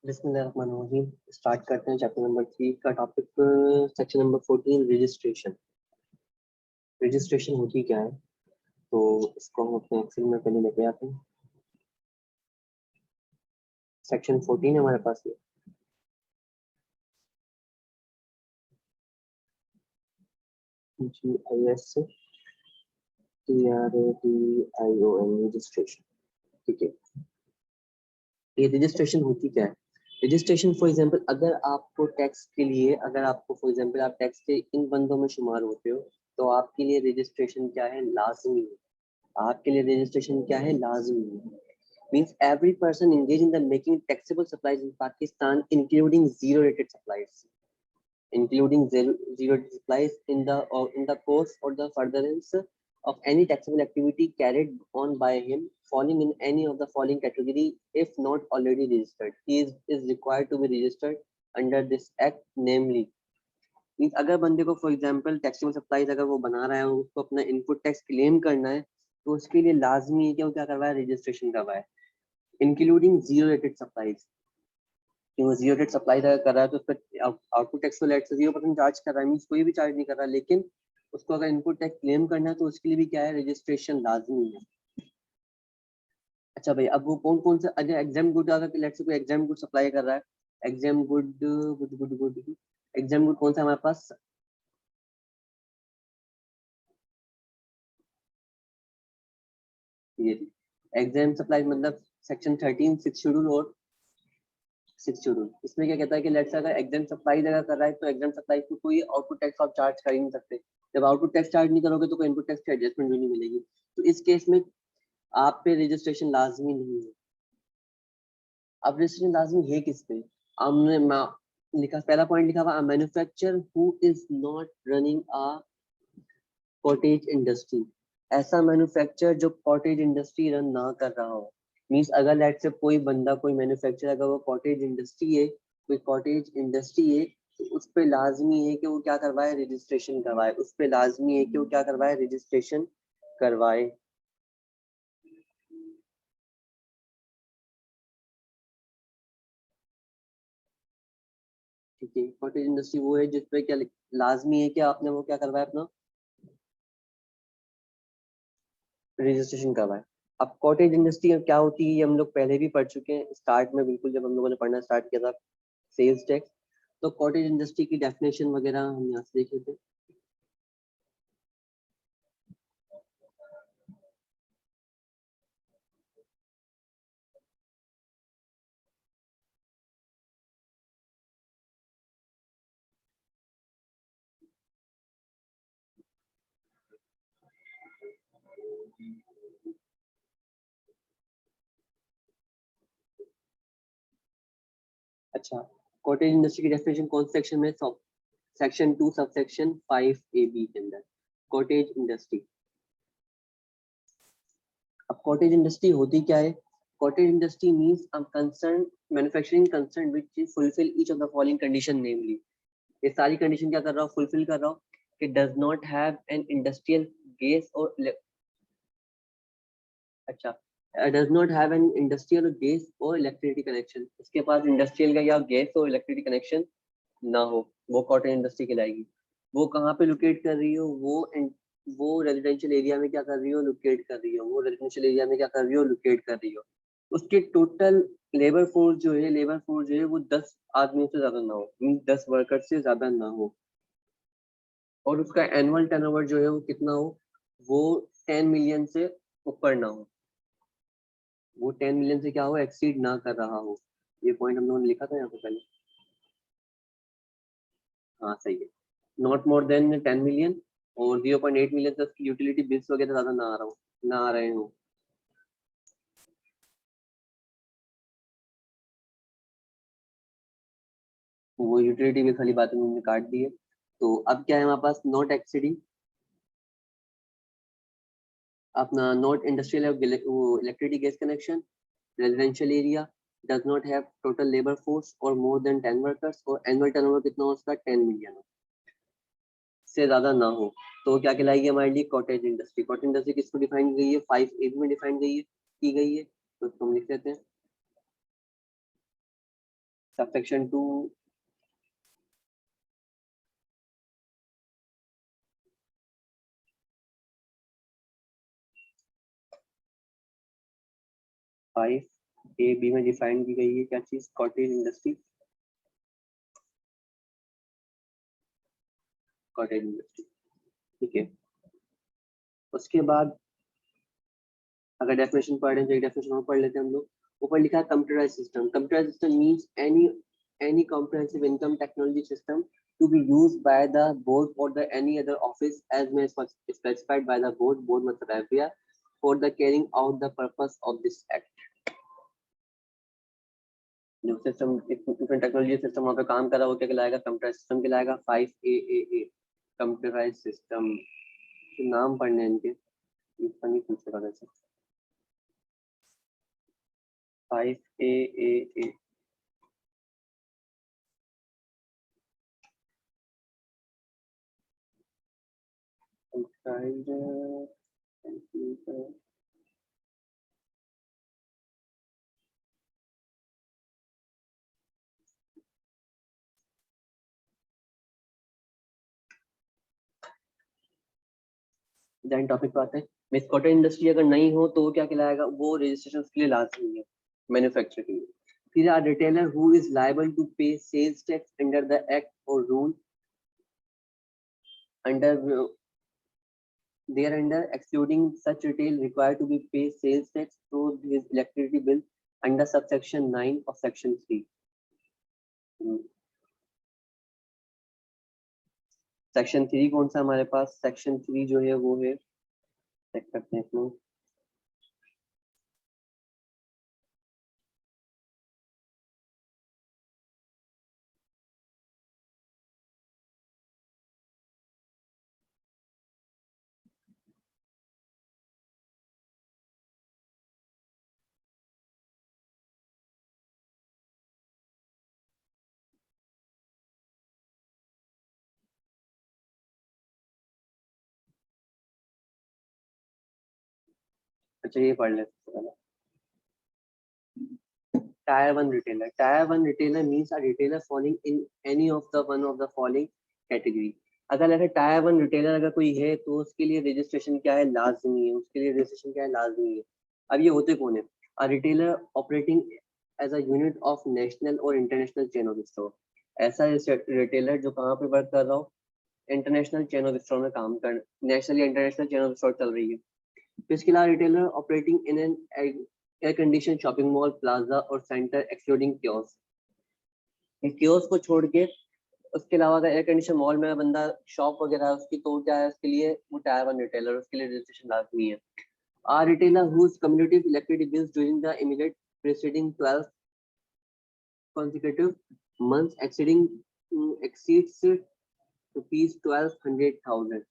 बिस्मिल्लाहिर्रहमानिर्रहीम। स्टार्ट करते हैं चैप्टर नंबर 3 का topic. Section number 14 registration. Registration होती क्या है, तो इसको हम अपने एक्सेल में पहले लेके आते हैं। सेक्शन 14 है हमारे पास ये। GIS TRADION registration. ठीक है, ये रजिस्ट्रेशन होती क्या है? रजिस्ट्रेशन फॉर एग्जांपल अगर आपको टैक्स के लिए, अगर आपको फॉर एग्जांपल आप टैक्स के इन बंदों में शुमार होते हो, तो आपके लिए रजिस्ट्रेशन क्या है? लाजमी है। आपके लिए रजिस्ट्रेशन क्या है? लाजमी है। Means every person engaged in the making taxable supplies in Pakistan, including zero-rated supplies, zero-rated supplies in the course or the furtherance of any taxable activity carried on by him, falling in any of the following category, if not already registered. He is required to be registered under this act, namely. Means अगर बंदे को for example taxable supplies अगर वो बना रहा है, उसको अपना इनपुट टैक्स क्लेम करना है, तो उसके लिए लाजमी है कि वो क्या करवाए? रजिस्ट्रेशन करवाए, इंक्लूडिंग जीरो रेटेड सप्लाईज। कि वो जीरो रेटेड सप्लाई अगर कर रहा है तो उस पर आउटपुट टैक्स को लेट से 0% चार्ज कर रहा है, मीन्स कोई भी चार्ज नहीं कर रहा, लेकिन उसको अगर इनपुट टैक्स क्लेम करना है तो उसके लिए भी क्या है? रजिस्ट्रेशन लाजमी है। अच्छा भाई, अब वो कौन कौन सा, अगर एग्जाम गुड अगर लेट से कोई एग्जाम गुड सप्लाई कर रहा है, exam good good good good exam good कौन सा हमारे पास? ये एग्जाम सप्लाई मतलब सेक्शन 13 6 शेड्यूल और 6 शेड्यूल। इसमें क्या कहता है कि लेट्स से अगर एग्जाम सप्लाई अगर कर रहा है तो एग्जाम सप्लाई को कोई आउटपुट टैक्स आप चार्ज कर ही नहीं सकते। जब आउटपुट टैक्स चार्ज नहीं करोगे तो कोई इनपुट टैक्स की एडजस्टमेंट भी नहीं मिलेगी। तो इस केस में आप पे रजिस्ट्रेशन लाजमी नहीं है। अब रजिस्ट्रेशन लाजमी है किस पे? हमने लिखा, पहला पॉइंट लिखा हुआ, manufacturer who is not running a cottage industry. ऐसा मैन्युफैक्चरर जो कॉटेज इंडस्ट्री रन ना कर रहा हो। मीन्स अगर लेट से कोई बंदा, कोई मैन्युफैक्चरर अगर वो कॉटेज इंडस्ट्री है, कोई कॉटेज इंडस्ट्री है, तो उस पे लाजमी है कि वो क्या करवाए? रजिस्ट्रेशन करवाए। उस पे लाजमी है कि वो क्या करवाए? रजिस्ट्रेशन करवाए। ठीक है, कॉटेज इंडस्ट्री वो है जिसपे क्या लाजमी है कि आपने वो क्या करवाए? अपना रजिस्ट्रेशन करवाए। अब कॉटेज इंडस्ट्री क्या होती है ये हम लोग पहले भी पढ़ चुके हैं स्टार्ट में, बिल्कुल जब हम लोगों ने पढ़ना स्टार्ट किया था सेल्स टैक्स। तो कॉटेज इंडस्ट्री की डेफिनेशन वगैरह हम यहाँ से देख लेते हैं। अच्छा, कॉटेज इंडस्ट्री की डेफिनेशन कौन सेक्शन में? सेक्शन 2 सब सेक्शन 5AB के अंदर कॉटेज इंडस्ट्री। अब कॉटेज इंडस्ट्री होती क्या है? Cottage industry means a concern manufacturing concern which fulfil each of the following condition, namely. ये सारी कंडीशन क्या कर रहा हूँ? फुलफिल कर रहा हूँ कि does not have an industrial gas और अच्छा, does not have an industrial gas और इलेक्ट्रिसिटी कनेक्शन। इसके पास इंडस्ट्रियल का या गैस और इलेक्ट्रिसिटी कनेक्शन ना हो, वो कॉटेज इंडस्ट्री कहलाएगी। वो कहाँ पे लोकेट कर रही हो? वो रेजिडेंशियल एरिया में क्या कर रही हो? लोकेट कर रही हो। वो रेजिडेंशियल एरिया में क्या कर रही हो? लोकेट कर रही हो। उसके टोटल लेबर फोर्स जो है, लेबर फोर्स जो है वो 10 आदमियों से ज्यादा ना हो, मीन 10 वर्कर से ज्यादा ना हो। और उसका एनुअल टर्नओवर जो है वो कितना हो? वो 10 मिलियन से ऊपर ना हो। वो 10 मिलियन से क्या हो? एक्सीड ना कर रहा हो। ये पॉइंट हम लोगों ने लिखा था यहाँ पे पहले। हाँ सही है, नॉट मोर देन 10 मिलियन और 0.8 मिलियन तक की यूटिलिटी बिल्स वगैरह ज्यादा ना आ रहा हो, ना आ रहे हो। वो यूटिलिटी बिल्स वाली बात उन्होंने काट दी है। तो अब क्या है हमारे पास? नॉट एक्सीडिंग अपना not industrial electricity gas connection, residential area, does not have total labour force और मोर देन 10 वर्कर्स, और एनुअल टर्नओवर कितना हो उसका? 10 मिलियन हो, से ज्यादा ना हो। तो क्या कहलाएगी हमारे लिए? Cottage industry. कॉटेज इंडस्ट्री किसको डिफाइन की गई है? 5AB में डिफाइन की गई है। तो इसको हम लिख लेते हैं। Subsection 2 5A-B में डिफाइन की गई है क्या चीज, कॉटेज इंडस्ट्री, कॉटेज इंडस्ट्री, ठीक है। उसके बाद अगर डेफिनेशन पढ़ रहे हैं तो एक डेफिनेशन और पढ़ लेते हैं हम लोग। ऊपर लिखा है computerise system. Computerise system means any comprehensive income technology system to be used by the board or the any other office as may specified by the board मतलब है for the carrying out the purpose of this act। जो system information technology system वहाँ पे काम कर रहा है वो क्या कहलाएगा, कंप्यूटराइज सिस्टम कहलाएगा। 5AAA कंप्यूटराइज सिस्टम, नाम पढ़ने हैं इनके, इसका नहीं पूछेगा वैसे। 5AAA computer देन टॉपिक पे आते हैं। मिस कॉटन इंडस्ट्री अगर नहीं हो तो वो क्या कहलाएगा, वो रजिस्ट्रेशन के लिए लाजमी है मैन्युफैक्चर के लिए। फिर a retailer who is liable to pay sales tax under the act और rule under thereunder excluding such retail required to be pay sales tax through his electricity bill under subsection 9 of section 3। Section 3 कौन सा हमारे पास, section 3 जो है वो है, check करते हैं इसमें। अच्छा ये पढ़ लेते हैं। Tier 1 retailer. Tier 1 retailer means a retailer falling in any of the one of the following category। अगर ऐसे टायर 1 रिटेलर अगर कोई है तो उसके लिए रजिस्ट्रेशन क्या है, लाजमी है। उसके लिए रजिस्ट्रेशन क्या है, लाजमी है। अब ये होते कौन है, a retailer operating as a unit of national और इंटरनेशनल चेन ऑफ स्टोर। ऐसा रिटेलर जो कहाँ पे वर्क कर रहा हो, इंटरनेशनल चेन ऑफ स्टोर में काम कर, नेशनल या इंटरनेशनल चेन ऑफ स्टोर चल रही है। तो इसके अलावा retailer operating in an air condition shopping mall, plaza और सेंटर एक्सक्लूडिंग कियोस्क। कियोस्क को छोड़ के उसके अलावा अगर एयर कंडीशन मॉल में बंदा शॉप वगैरह उसकी, तो क्या है उसके लिए वो टायर 1 रिटेलर, उसके लिए रजिस्ट्रेशन लाजमी है। A retailer whose cumulative electricity bills during the immediate preceding 12 consecutive months exceeds rupees 1200,000।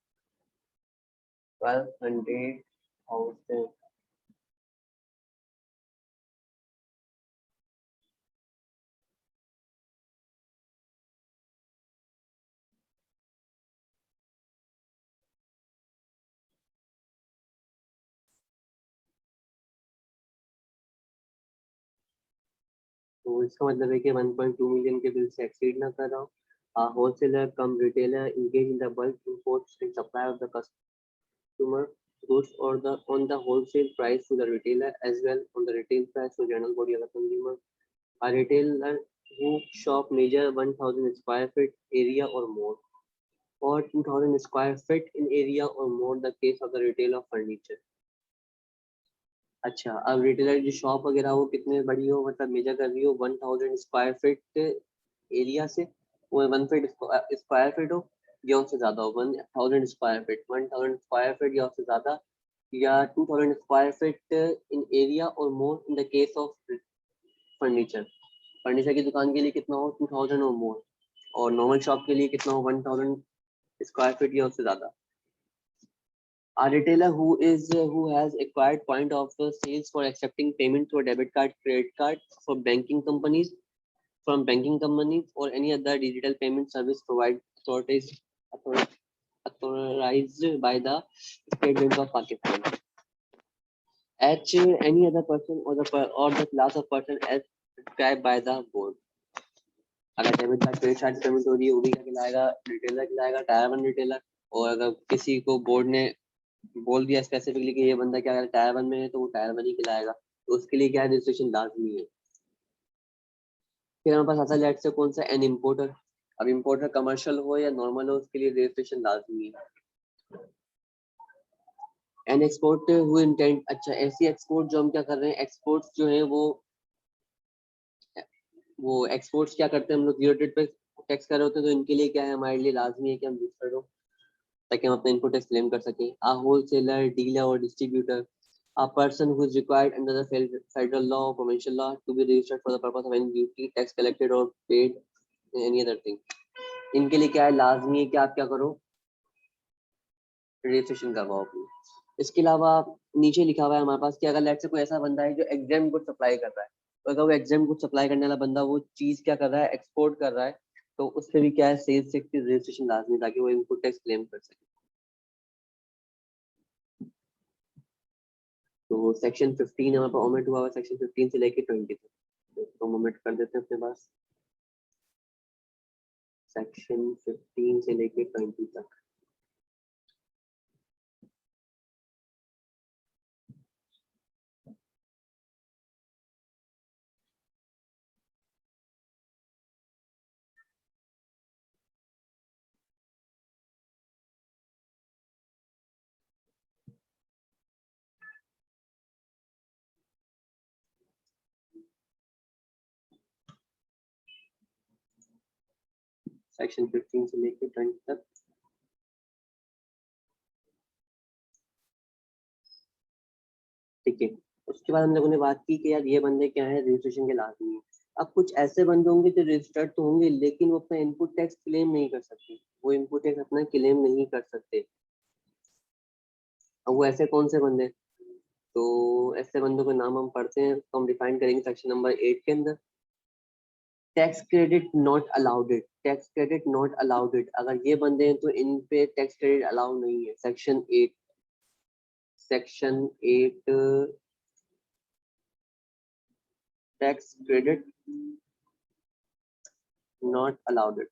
तो इसका मतलब है कि 1.2 मिलियन के बिल से एक्सीड ना कर रहा हूँ। Wholesaler come retailer engage in the bulk imports and supply of the customer goods or the on the wholesale price to the retailer as well on the retail price to general body of the consumer। A retailer who shop measure 1000 square feet area or more or 2000 square feet in area or more the case of the retail of furniture। अच्छा, अब retailer की shop वगैरह हो कितने बड़ी हो, मतलब major कर रही हो 1000 स्क्वायर फीट एरिया से, वो 1 फीट स्क्वायर फीट हो या उससे ज्यादा हो, 1000 स्क्वायर फीट, 1000 स्क्वायर फीट या उससे ज्यादा, या 2000 square feet in area or more in the case of furniture. Furniture की दुकान के लिए कितना हो, 2000 और मोर, और नॉर्मल शॉप के लिए कितना हो, 1000 स्क्वायर फीट या उससे ज्यादा। A retailer who has acquired point of sales for accepting payment through debit card, credit card for banking companies, from banking companies or any other digital payment service provided authorized by the State Bank of Pakistan। H any other person or the class of person as prescribed by the board। अगर debit card credit card payment हो रही है वो भी क्या कहलाएगा, retailer कहलाएगा, tier one retailer. और अगर किसी को बोर्ड ने बोल दिया स्पेसिफिकली कि ये बंदा क्या है टायर वन में है तो वो टायर वन ही कहलाएगा, तो उसके लिए क्या है रजिस्ट्रेशन लाजमी है। फिर हमारे पास आता है लेट से कौन सा एन इम्पोर्टर। अब इम्पोर्टर कमर्शियल हो या नॉर्मल हो उसके लिए रजिस्ट्रेशन लाजमी है। एन एक्सपोर्ट हुए इंटेंट, अच्छा ऐसी एक्सपोर्ट जो हम क्या कर रहे हैं, एक्सपोर्ट्स जो है वो एक्सपोर्ट्स क्या करते हैं हम लोग जीरो डेट पे टैक्स कर रहे होते हैं, तो इनके लिए क्या है हमारे लिए लाजमी है कि हम रजिस्टर्ड हो ताकि हम अपना इनपुट टैक्स क्लेम कर सकें। आ होलसेलर, डीलर और distributor, a person who is required under the federal law or provincial law to be registered for the purpose of any duty, tax collected or paid, any other thing। इनके लिए क्या है लाजमी है कि आप क्या करो, रजिस्ट्रेशन करवाओ अपनी। इसके अलावा नीचे लिखा हुआ है हमारे पास कि अगर लेट से कोई ऐसा बंदा है जो एग्जाम गुड सप्लाई कर रहा है, तो अगर वो एग्जाम गुड सप्लाई करने वाला बंदा वो चीज क्या कर रहा है, एक्सपोर्ट कर रहा है, तो उससे भी क्या है सेल्स टैक्स की रजिस्ट्रेशन लाजमी ताकि वो इनपुट टैक्स क्लेम कर सके। तो सेक्शन 15 हमारे पास ओमिट हुआ हुआ, सेक्शन 15 से लेके 20 तक तो ओमिट कर देते हैं अपने पास, सेक्शन 15 से लेके 20 तक। सेक्शन 15 से लेके 20 तक। ठीक है, उसके बाद हम लोगों ने बात की कि यार ये बंदे क्या है रजिस्ट्रेशन के लाजमी है। अब कुछ ऐसे बंदे होंगे जो रजिस्टर्ड तो होंगे लेकिन वो अपना इनपुट टैक्स क्लेम नहीं कर सकते, वो इनपुट टैक्स अपना क्लेम नहीं कर सकते। अब वो ऐसे कौन से बंदे, तो ऐसे बंदों के नाम हम पढ़ते हैं तो हम डिफाइन करेंगे सेक्शन नंबर 8 के अंदर। Tax credit not allowed it, tax credit not allowed it, अगर ये बंदे हैं तो इन पे टैक्स क्रेडिट अलाउ नहीं है। Section 8, section 8 tax credit not allowed it,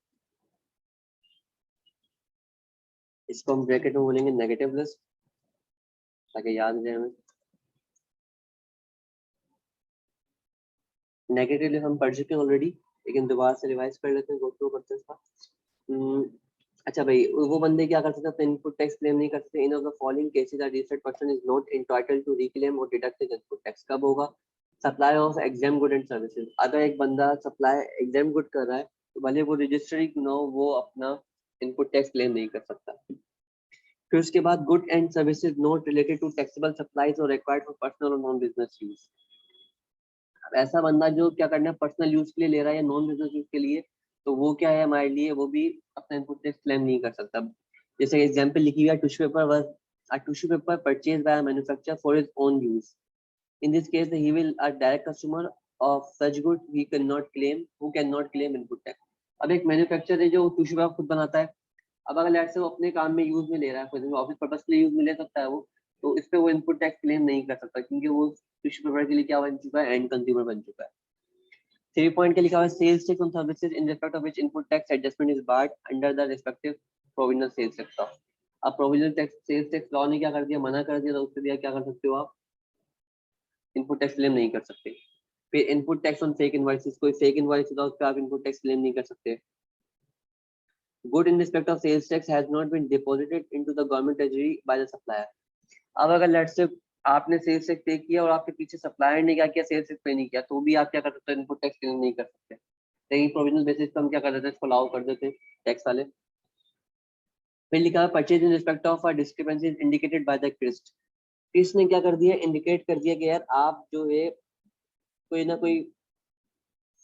इसको हम ब्रैकेट में बोलेंगे नेगेटिव लिस्ट ताकि याद रहे हमें। नेगेटिव लिस्ट हम पढ़ चुके हैं ऑलरेडी, लेकिन दोबारा से रिवाइज कर लेते हैं, गो थ्रू करते हैं इसका। अच्छा भाई, वो बंदे क्या कर सकते हैं, इनपुट टैक्स क्लेम नहीं कर सकते। In of the following cases are registered person is not entitled to reclaim or deduct his input tax. कब होगा, supply of exempt good and services, अगर एक बंदा सप्लाई एग्जाम गुड कर रहा है तो भले वो रजिस्टर्ड ही क्यों ना हो वो अपना इनपुट टैक्स क्लेम नहीं कर सकता। फिर उसके बाद good and services not related to taxable supplies और रिक्वायर्ड फॉर पर्सनल और नॉन बिजनेस यूज। ऐसा बंदा जो क्या करना है पर्सनल यूज के लिए ले रहा है या नॉन बिजनेस यूज के लिए, तो वो क्या है हमारे लिए वो भी अपना इनपुट टैक्स क्लेम नहीं कर सकता। जैसे एग्जांपल लिखी हुई है, tissue paper was a tissue paper purchased by a manufacturer for his own use. In this case, he will a direct customer of such good he cannot claim, who cannot claim input tax. अब एक manufacturer है जो tissue paper खुद बनाता है, अब अगर late से वो अपने काम में यूज में ले रहा है, फॉर एग्जांपल ऑफिस पर्पस के लिए यूज में ले सकता है वो, तो इस पे वो इनपुट टैक्स क्लेम नहीं कर सकता क्योंकि वो टिश्यू पेपर के लिए क्या बन चुका है, एंड कंज्यूमर बन चुका है। 3 पॉइंट के लिखा हुआ है sales tax on services in respect of which input tax adjustment is barred under the respective provisional sales tax law. अब provisional tax sales tax law ने क्या कर दिया, मना कर दिया, तो उससे दिया क्या कर सकते हो आप, इनपुट टैक्स क्लेम नहीं कर सकते। फिर input tax on fake invoices, कोई फेक इनवॉइस होता है उस पर आप इनपुट टैक्स क्लेम नहीं कर सकते। Good in respect of sales tax has not been deposited into the government treasury by the supplier. अब अगर लेट से आपने सेल्स टैक्स पे किया और आपके पीछे सप्लायर ने क्या किया, सेल्स टैक्स पे नहीं किया, तो भी आप क्या कर सकते हो, इनपुट टैक्स क्लेम नहीं कर सकते। लेकिन प्रोविजनल बेसिस पे हम क्या कर देते हैं, इसको अलाउ कर देते हैं टैक्स वाले। फिर लिखा है purchase in respect of discrepancies indicated by the CREST. CREST ने क्या कर दिया, इंडिकेट कर दिया कि यार आप जो है कोई ना कोई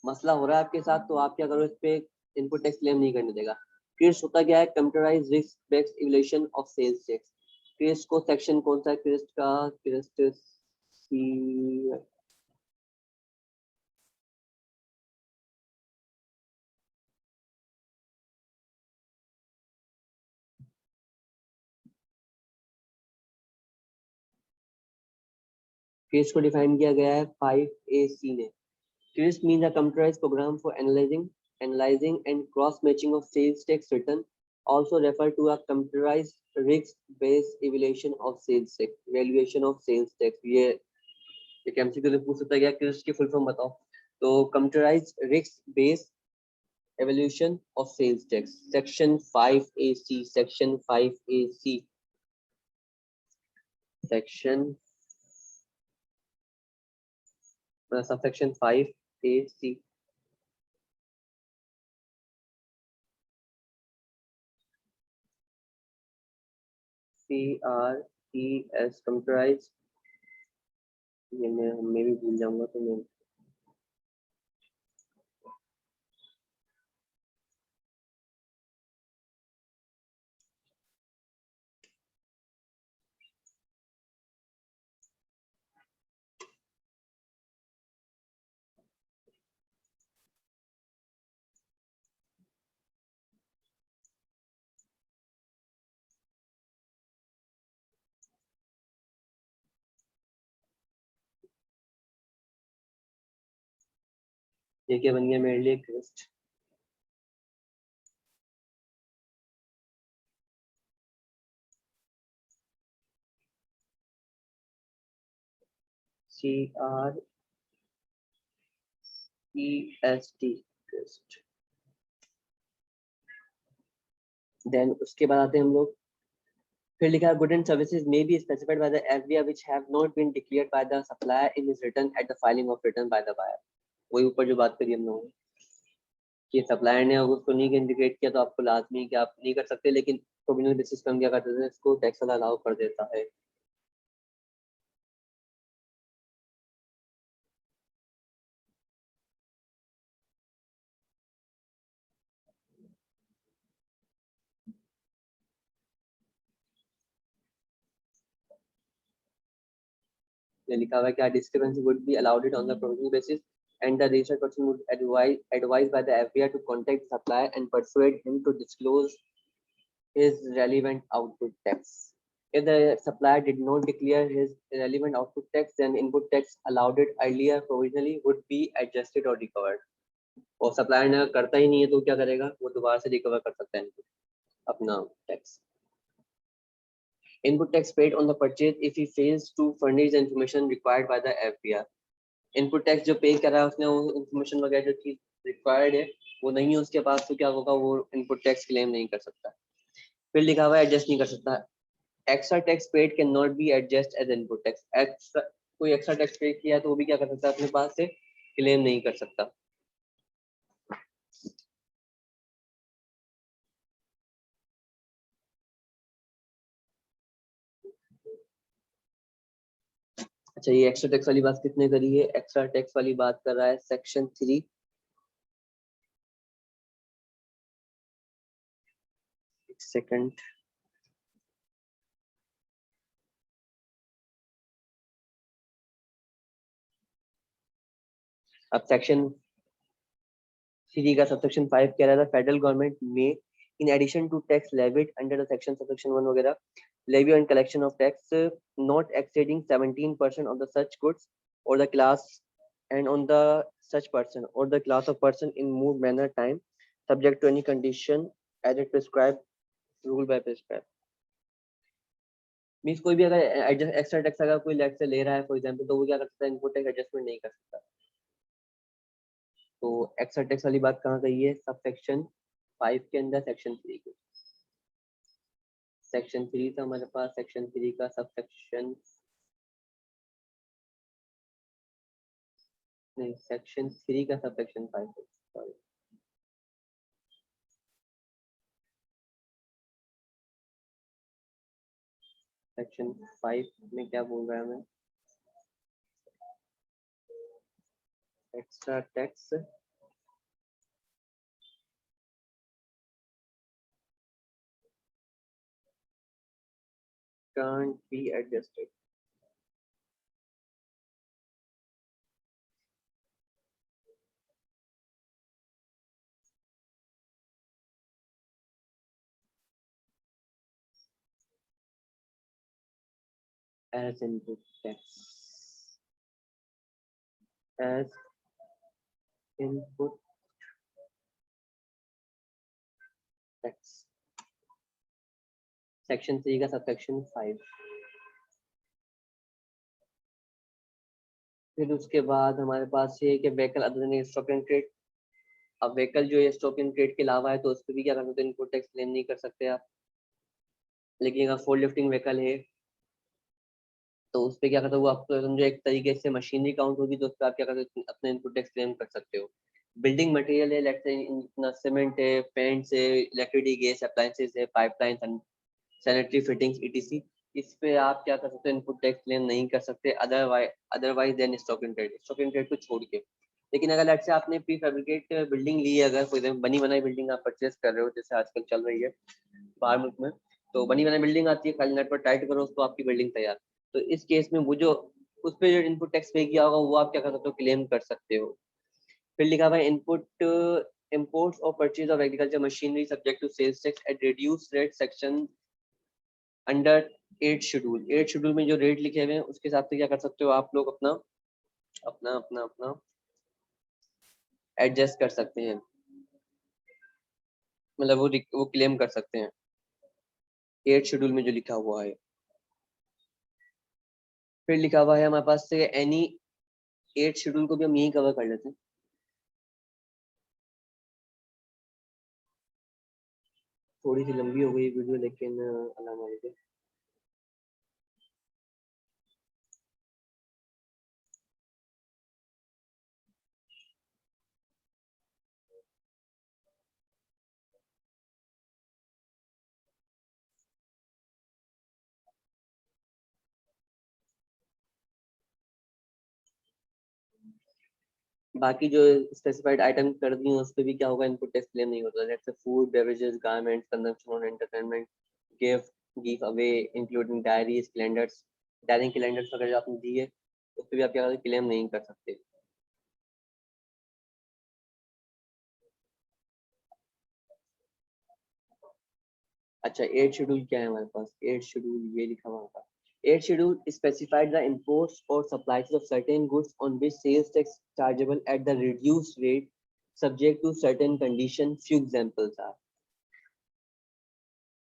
मसला हो रहा है आपके साथ, तो आप क्या करो, इस पे इनपुट टैक्स क्लेम नहीं करने देगा। क्रिस्ट होता क्या है, computerised risk based evaluation of sales tax. CREST को सेक्शन कौन सा है क्रिस्ट का, क्रिस्ट सी, क्रिस्ट को डिफाइन किया गया है 5AC ने। CRISP means a computerized program for analyzing analyzing and cross-matching of sales tax return, also refer to a computerized risk-based evaluation of sales tax. Valuation of sales tax. ये एक MCQ से पूछ सकता है कि इसकी फुल फॉर्म बताओ. तो computerized risk-based evaluation of sales tax. Section 5AC. Section 5AC. Section subsection 5AC. CRES computerized. ये मैं भी भूल जाऊंगा तो मैं ये क्या बन गया मेरे लिए क्रिस्ट. CREST Christ. देन उसके बाद आते हैं हम लोग. फिर लिखा है good and services may be specified by the FBI which have not been declared by the supplier in his return at the filing of return by the buyer. वही ऊपर जो बात करी हम लोगों ने कि सप्लायर ने अगर उसको नहीं इंडिकेट किया तो आपको लाजमी कि आप नहीं कर सकते, लेकिन प्रोविजनल बेसिस पे हम क्या करते थे, इसको टैक्स वाला अलाउ कर देता है. ये लिखा हुआ है क्या discrepancy would be allowed it on the provisional basis and the registered person would advised by the FBI to contact the supplier and persuade him to disclose his relevant output tax. If the supplier did not declare his relevant output tax, then input tax allowed it earlier provisionally would be adjusted or recovered. और supplier ने करता ही नहीं है तो क्या करेगा, वो दोबारा से recover कर सकता है अपना tax. Input tax paid on the purchase if he fails to furnish the information required by the FBI. Input tax जो पे कर रहा है उसने वो इन्फॉर्मेशन वगैरह जो चीज रिक्वायर्ड है वो नहीं है उसके पास, तो क्या होगा, वो इनपुट टैक्स क्लेम नहीं कर सकता. फिर लिखा हुआ है एडजस्ट नहीं कर सकता. Extra tax paid can not be adjust as input tax. Extra कोई एक्स्ट्रा टैक्स पे किया है तो वो भी क्या कर सकता है, अपने पास से क्लेम नहीं कर सकता. अच्छा, ये एक्स्ट्रा टैक्स वाली बात किसने करी है? एक्स्ट्रा टैक्स वाली बात कर रहा है सेक्शन 3 सेकंड. अब सेक्शन 3 का सबसेक्शन 5 कह रहा था फेडरल गवर्नमेंट में in addition to tax levied under the section subsection 1 वगैरह levy on collection of tax not exceeding 17% of the such goods or the class and on the such person or the class of person in mood manner time subject to any condition as it prescribed rule by prescribed. Means कोई भी अगर extra tax अगर कोई late से ले रहा है for example, तो वो क्या कर सकता है, इनपुट टैक्स एडजस्टमेंट नहीं कर सकता. तो एक्स्ट्रा टैक्स वाली बात कहाँ गई है? सब सेक्शन 5 के अंदर सेक्शन 3 के. सेक्शन 3 था हमारे पास. सेक्शन 3 का सब सेक्शन नहीं, सेक्शन 3 का सब सेक्शन 5 है. सॉरी, सेक्शन 5 में क्या बोल रहा है मैं? Extra tax can't be adjusted. As input tax. As input tax. Section 3 का सब सेक्शन 5। फिर उसके बाद हमारे पास ये कि vehicle other than stock in trade. अब व्हीकल जो है स्टॉक इन ट्रेड के अलावा है तो उस पर भी क्या कर सकते हैं, इनपुट टैक्स क्लेम नहीं कर सकते आप। लेकिन अगर फोर लिफ्टिंग व्हीकल है तो उस पर क्या करते हो, वो आपको समझो एक तरीके से मशीनरी काउंट होगी, तो उस पर आप क्या करते हो, अपना इनपुट टैक्स क्लेम कर सकते हो। बिल्डिंग मटेरियल है, लेट्स से इतना सीमेंट है, पेंट्स है, इलेक्ट्रिसिटी, गैस अप्लायंसेस है, pipelines and sanitary fittings etc, इस पे आप क्या कर सकते हो, इनपुट टैक्स क्लेम नहीं कर सकते otherwise then stock in trade को छोड़ के। लेकिन अगर लेट्स से आपने प्री फैब्रिकेट बिल्डिंग ली है, अगर कोई बनी बनाई बिल्डिंग आप परचेज कर रहे हो, जैसे आजकल चल रही है बाहर मुल्क में, तो बनी बनाई बिल्डिंग आती है, खाली नेट पर टाइट करो तो आपकी बिल्डिंग तैयार। तो इस केस में वो जो उस पे जो इनपुट टैक्स पे किया होगा वो आप क्या कर सकते हो, क्लेम कर सकते हो। फिर लिखा हुआ है input imports or purchase of agriculture machinery subject to sales tax at reduced rate section under 8 schedule. 8 schedule में जो रेट लिखे हुए हैं उसके हिसाब से क्या कर सकते हो आप लोग अपना अपना अपना अपना एडजस्ट कर सकते हैं, मतलब वो क्लेम कर सकते हैं 8 शेड्यूल में जो लिखा हुआ है। फिर लिखा हुआ है हमारे पास से एनी 8 शेड्यूल को भी हम यही कवर कर लेते हैं। थोड़ी सी लंबी हो गई वीडियो, लेकिन अल्लाह मालिक। बाकी जो स्पेसिफाइड आइटम कर दी हैं उस पे भी क्या होगा, इनपुट टैक्स क्लेम नहीं होता, जैसे फूड बेवरेजेस गारमेंट्स कंजम्पशन और entertainment gift give away including diaries calendars, diary calendars वगैरह जो आपने दी है उस पे भी आप क्या क्लेम नहीं कर सकते। अच्छा, 8 शेड्यूल क्या है हमारे पास, 8 शेड्यूल ये लिखा हुआ था। 8 schedule specified the imports or supplies of certain goods on which sales tax chargeable at the reduced rate subject to certain conditions. Few examples are।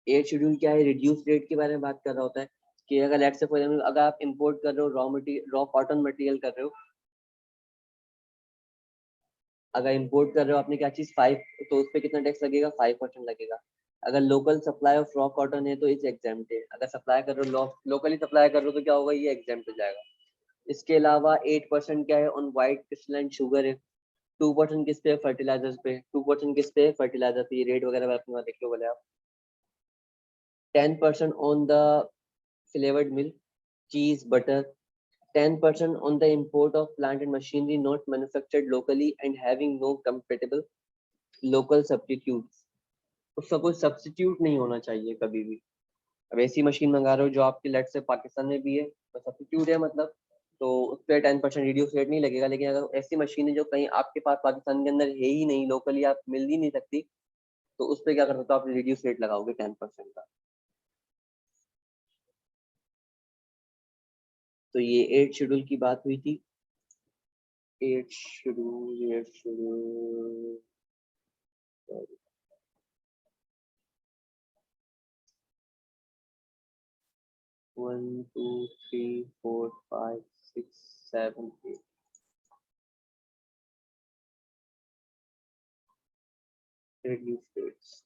8 schedule क्या है, रिड्यूस रेट के बारे में बात कर रहा होता है कि अगर लेट्स से फॉर एग्जांपल अगर आप इंपोर्ट कर रहे हो रॉ कॉटन मटेरियल कर रहे हो, अगर इंपोर्ट कर रहे हो आपने क्या चीज 5, तो उस पर कितना टैक्स लगेगा, 5% लगेगा। अगर local supply of raw cotton है तो इस एग्जाम्प्ट है, अगर सप्लाई कर रहे हो लोकली सप्लाई कर रहे हो तो क्या होगा, ये एग्जाम्प्ट हो जाएगा। इसके अलावा 8% क्या है ऑन व्हाइट क्रिस्टलाइन शुगर है। 2% किस पे, फर्टिलाइजर्स पे। 2% किस पे, फर्टिलाइजर पे। ये रेट वगैरह अपने वहाँ देख लो बोले आप। 10% ऑन द फ्लेवर्ड मिल्क, चीज, butter. 10% on the import of plant and machinery not manufactured locally and having no compatible local substitutes। उसका कोई सब्सिट्यूट नहीं होना चाहिए कभी भी। अब ऐसी मशीन मंगा रहे हो जो आपके लेट से पाकिस्तान में भी है तो सब्सिट्यूट है मतलब, तो उस पर 10% रिड्यूस रेट नहीं लगेगा। लेकिन अगर ऐसी मशीन है जो कहीं आपके पास पाकिस्तान के अंदर है ही नहीं, लोकली आप मिल ही नहीं सकती, तो उस पर क्या कर सकते हो आप, रिड्यूस रेट लगाओगे 10% का। तो ये 8 शेड्यूल की बात हुई थी। 8 शेड्यूल 1 2 3 4 5 6 7 8। Reduce rates.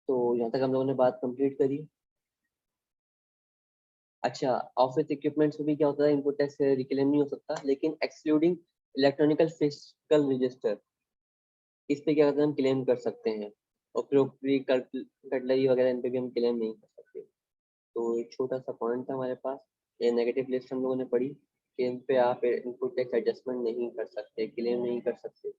तो यहाँ तक हम लोगों ने बात कंप्लीट करी। अच्छा, ऑफिस इक्विपमेंट्स में भी क्या होता है, इनपुट टैक्स रिक्लेम नहीं हो सकता, लेकिन एक्सक्लूडिंग इलेक्ट्रॉनिकल फिजिकल रजिस्टर, इस पे क्या करते हैं, हम क्लेम कर सकते हैं। और क्रोकरी कटलरी वगैरह इन पे भी हम क्लेम नहीं कर सकते। तो एक छोटा सा पॉइंट था हमारे पास, ये नेगेटिव लिस्ट हम लोगों ने पढ़ी कि इन पे आप इनपुट टैक्स एडजस्टमेंट नहीं कर सकते, क्लेम नहीं कर सकते।